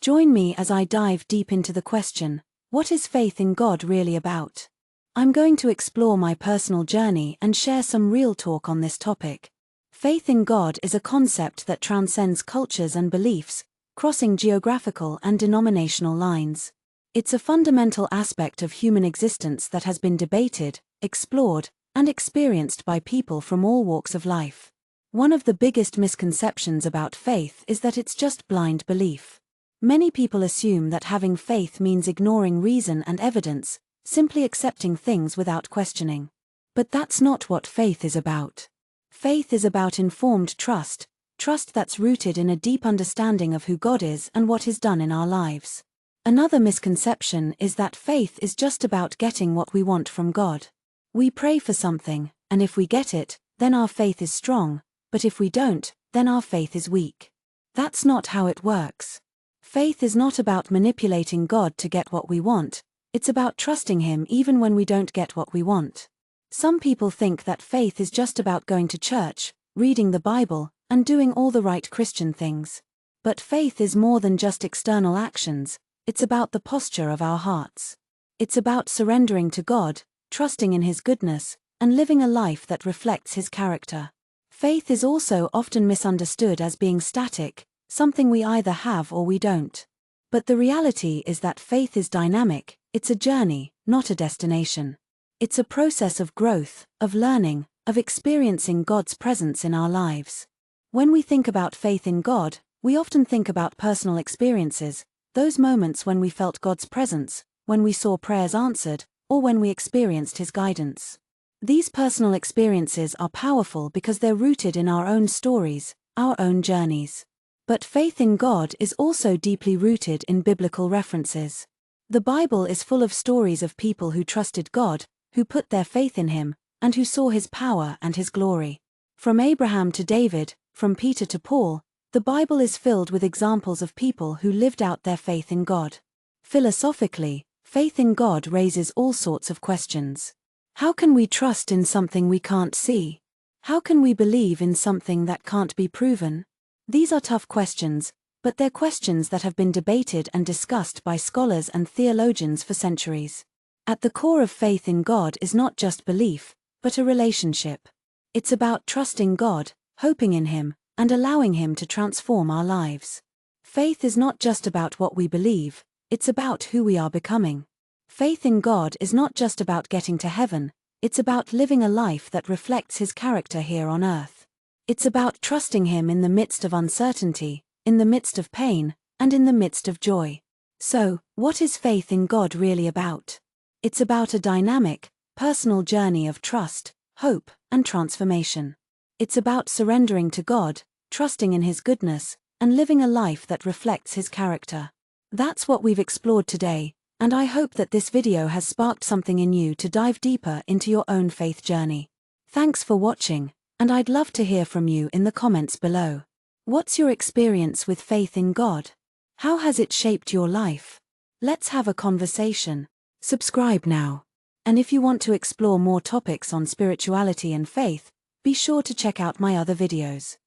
Join me as I dive deep into the question, what is faith in God really about? I'm going to explore my personal journey and share some real talk on this topic. Faith in God is a concept that transcends cultures and beliefs, crossing geographical and denominational lines. It's a fundamental aspect of human existence that has been debated, explored, and experienced by people from all walks of life. One of the biggest misconceptions about faith is that it's just blind belief. Many people assume that having faith means ignoring reason and evidence, simply accepting things without questioning. But that's not what faith is about. Faith is about informed trust that's rooted in a deep understanding of who God is and what He's done in our lives. Another misconception is that faith is just about getting what we want from God. We pray for something, and if we get it, then our faith is strong, but if we don't, then our faith is weak. That's not how it works. Faith is not about manipulating God to get what we want, it's about trusting Him even when we don't get what we want. Some people think that faith is just about going to church, reading the Bible, and doing all the right Christian things. But faith is more than just external actions, it's about the posture of our hearts. It's about surrendering to God, trusting in His goodness, and living a life that reflects His character. Faith is also often misunderstood as being static, something we either have or we don't. But the reality is that faith is dynamic, it's a journey, not a destination. It's a process of growth, of learning, of experiencing God's presence in our lives. When we think about faith in God, we often think about personal experiences, those moments when we felt God's presence, when we saw prayers answered, or when we experienced His guidance. These personal experiences are powerful because they're rooted in our own stories, our own journeys. But faith in God is also deeply rooted in biblical references. The Bible is full of stories of people who trusted God, who put their faith in Him, and who saw His power and His glory. From Abraham to David, from Peter to Paul, the Bible is filled with examples of people who lived out their faith in God. Philosophically, faith in God raises all sorts of questions. How can we trust in something we can't see? How can we believe in something that can't be proven? These are tough questions, but they're questions that have been debated and discussed by scholars and theologians for centuries. At the core of faith in God is not just belief, but a relationship. It's about trusting God, hoping in Him, and allowing Him to transform our lives. Faith is not just about what we believe, it's about who we are becoming. Faith in God is not just about getting to heaven, it's about living a life that reflects His character here on earth. It's about trusting Him in the midst of uncertainty, in the midst of pain, and in the midst of joy. So, what is faith in God really about? It's about a dynamic, personal journey of trust, hope, and transformation. It's about surrendering to God, trusting in His goodness, and living a life that reflects His character. That's what we've explored today, and I hope that this video has sparked something in you to dive deeper into your own faith journey. Thanks for watching, and I'd love to hear from you in the comments below. What's your experience with faith in God? How has it shaped your life? Let's have a conversation. Subscribe now. And if you want to explore more topics on spirituality and faith, be sure to check out my other videos.